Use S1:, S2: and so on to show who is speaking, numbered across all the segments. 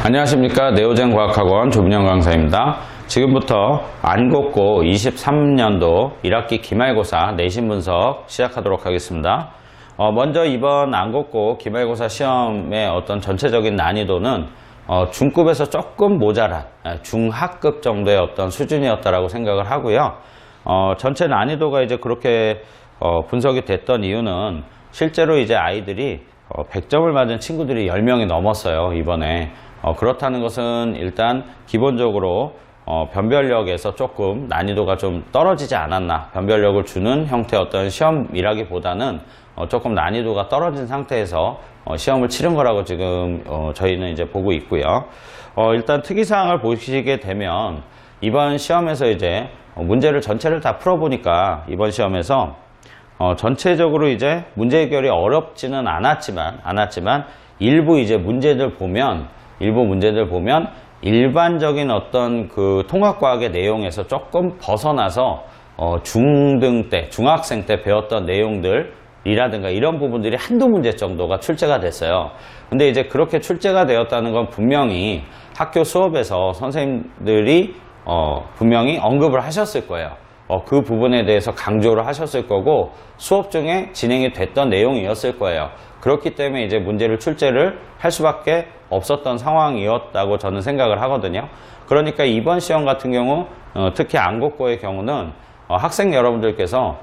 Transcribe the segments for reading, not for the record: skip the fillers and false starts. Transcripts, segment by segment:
S1: 안녕하십니까. 네오젠 과학학원 조민영 강사입니다. 지금부터 안곡고 23년도 1학기 기말고사 내신 분석 시작하도록 하겠습니다. 먼저 이번 안곡고 기말고사 시험의 어떤 전체적인 난이도는 중급에서 조금 모자란 중하급 정도의 어떤 수준이었다라고 생각을 하고요. 전체 난이도가 이제 그렇게 분석이 됐던 이유는 실제로 이제 아이들이 100점을 맞은 친구들이 10명이 넘었어요, 이번에. 그렇다는 것은 일단 기본적으로 변별력에서 조금 난이도가 좀 떨어지지 않았나, 변별력을 주는 형태의 어떤 시험이라기보다는 조금 난이도가 떨어진 상태에서 시험을 치른 거라고 지금 저희는 이제 보고 있고요. 일단 특이사항을 보시게 되면 이번 시험에서 이제 문제를 전체를 다 풀어보니까 이번 시험에서 전체적으로 이제 문제 해결이 어렵지는 않았지만 일부 문제들 보면 일반적인 어떤 그 통합과학의 내용에서 조금 벗어나서 중등 때, 중학생 때 배웠던 내용들이라든가 이런 부분들이 한두 문제 정도가 출제가 됐어요. 근데 이제 그렇게 출제가 되었다는 건 분명히 학교 수업에서 선생님들이 분명히 언급을 하셨을 거예요. 그 부분에 대해서 강조를 하셨을 거고 수업 중에 진행이 됐던 내용이었을 거예요. 그렇기 때문에 이제 문제를 출제를 할 수밖에 없었던 상황이었다고 저는 생각을 하거든요. 그러니까 이번 시험 같은 경우 특히 안곡고의 경우는 학생 여러분들께서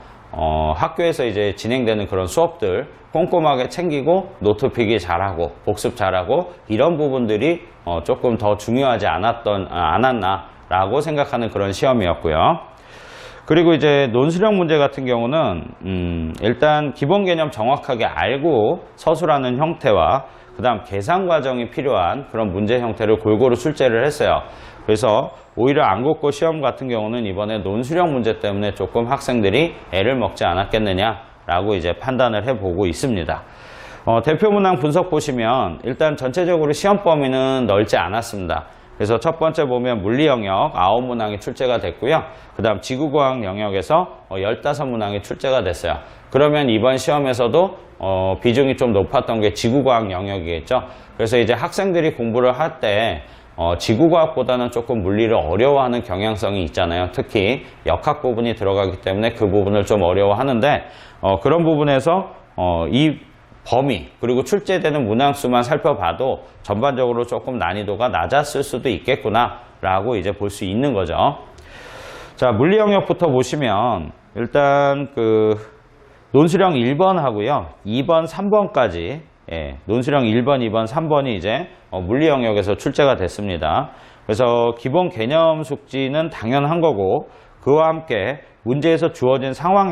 S1: 학교에서 이제 진행되는 그런 수업들 꼼꼼하게 챙기고 노트필기 잘하고 복습 잘하고 이런 부분들이 조금 더 중요하지 않았나라고 생각하는 그런 시험이었고요. 그리고 이제 논술형 문제 같은 경우는 일단 기본 개념 정확하게 알고 서술하는 형태와 그 다음 계산 과정이 필요한 그런 문제 형태를 골고루 출제를 했어요. 그래서 오히려 안곡고 시험 같은 경우는 이번에 논술형 문제 때문에 조금 학생들이 애를 먹지 않았겠느냐라고 이제 판단을 해보고 있습니다. 대표 문항 분석 보시면 일단 전체적으로 시험 범위는 넓지 않았습니다. 그래서 첫 번째 보면 물리 영역 9문항이 출제가 됐고요. 그 다음 지구과학 영역에서 15문항이 출제가 됐어요. 그러면 이번 시험에서도 비중이 좀 높았던 게 지구과학 영역이겠죠. 그래서 이제 학생들이 공부를 할 때 지구과학보다는 조금 물리를 어려워하는 경향성이 있잖아요. 특히 역학 부분이 들어가기 때문에 그 부분을 좀 어려워하는데 그런 부분에서 이 범위 그리고 출제되는 문항수만 살펴봐도 전반적으로 조금 난이도가 낮았을 수도 있겠구나 라고 이제 볼 수 있는 거죠. 자, 물리 영역부터 보시면 일단 그 논술형 1번 하고요 2번 3번까지 논술형 1번 2번 3번이 이제 물리 영역에서 출제가 됐습니다. 그래서 기본 개념 숙지는 당연한 거고 그와 함께 문제에서 주어진 상황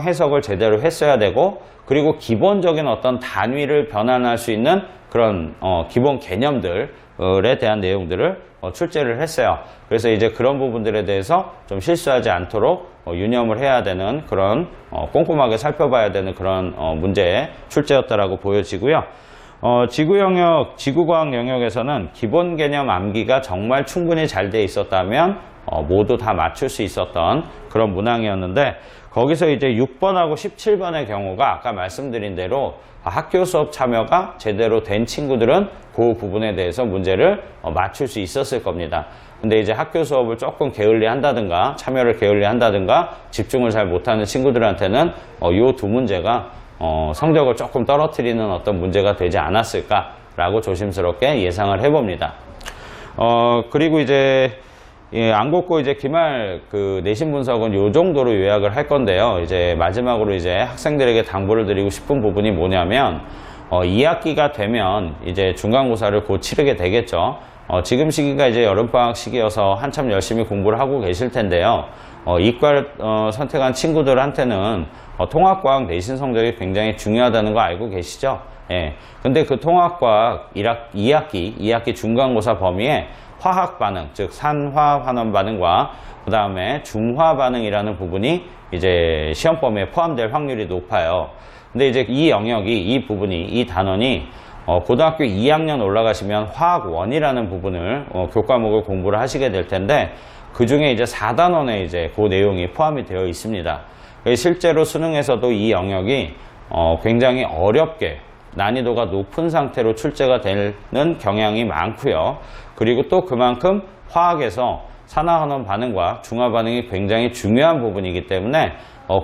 S1: 해석을 제대로 했어야 되고 그리고 기본적인 어떤 단위를 변환할 수 있는 그런 기본 개념들에 대한 내용들을 출제를 했어요. 그래서 이제 그런 부분들에 대해서 좀 실수하지 않도록 유념을 해야 되는 그런 꼼꼼하게 살펴봐야 되는 그런 문제의 출제였다라고 보여지고요. 지구 영역, 지구과학 영역에서는 기본 개념 암기가 정말 충분히 잘 돼 있었다면 모두 다 맞출 수 있었던 그런 문항이었는데 거기서 이제 6번하고 17번의 경우가 아까 말씀드린 대로 학교 수업 참여가 제대로 된 친구들은 그 부분에 대해서 문제를 맞출 수 있었을 겁니다. 근데 이제 학교 수업을 조금 게을리 한다든가 참여를 게을리 한다든가 집중을 잘 못하는 친구들한테는 이 두 문제가 성적을 조금 떨어뜨리는 어떤 문제가 되지 않았을까라고 조심스럽게 예상을 해봅니다. 그리고 이제 안곡고 이제 기말 그 내신 분석은 요 정도로 요약을 할 건데요. 이제 마지막으로 이제 학생들에게 당부를 드리고 싶은 부분이 뭐냐면 2학기가 되면 이제 중간고사를 곧 치르게 되겠죠. 지금 시기가 이제 여름방학 시기여서 한참 열심히 공부를 하고 계실 텐데요. 이과를 선택한 친구들한테는 통합과학 내신 성적이 굉장히 중요하다는 거 알고 계시죠? 예. 근데 그 통합과학 2학기 중간고사 범위에 화학 반응, 즉 산화 환원 반응과 그 다음에 중화 반응이라는 부분이 이제 시험 범위에 포함될 확률이 높아요. 근데 이제 이 영역이, 이 부분이, 이 단원이 고등학교 2학년 올라가시면 화학원이라는 부분을 교과목을 공부를 하시게 될 텐데 그 중에 이제 4단원에 이제 그 내용이 포함이 되어 있습니다. 실제로 수능에서도 이 영역이 굉장히 어렵게 난이도가 높은 상태로 출제가 되는 경향이 많고요. 그리고 또 그만큼 화학에서 산화환원 반응과 중화 반응이 굉장히 중요한 부분이기 때문에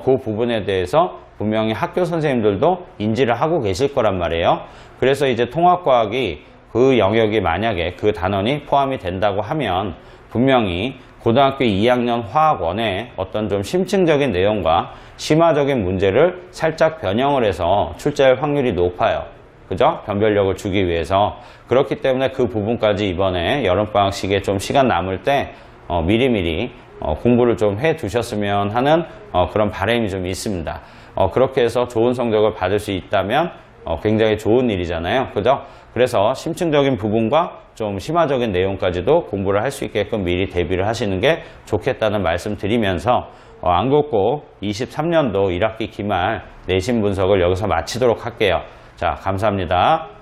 S1: 그 부분에 대해서 분명히 학교 선생님들도 인지를 하고 계실 거란 말이에요. 그래서 이제 통합과학이 그 영역이 만약에 그 단원이 포함이 된다고 하면 분명히 고등학교 2학년 화학원에 어떤 좀 심층적인 내용과 심화적인 문제를 살짝 변형을 해서 출제할 확률이 높아요. 그죠? 변별력을 주기 위해서. 그렇기 때문에 그 부분까지 이번에 여름방학식에 좀 시간 남을 때 미리미리 공부를 좀 해 두셨으면 하는 그런 바람이 좀 있습니다. 그렇게 해서 좋은 성적을 받을 수 있다면 굉장히 좋은 일이잖아요. 그죠? 그래서 심층적인 부분과 좀 심화적인 내용까지도 공부를 할 수 있게끔 미리 대비를 하시는 게 좋겠다는 말씀 드리면서 안국고 23년도 1학기 기말 내신 분석을 여기서 마치도록 할게요. 자, 감사합니다.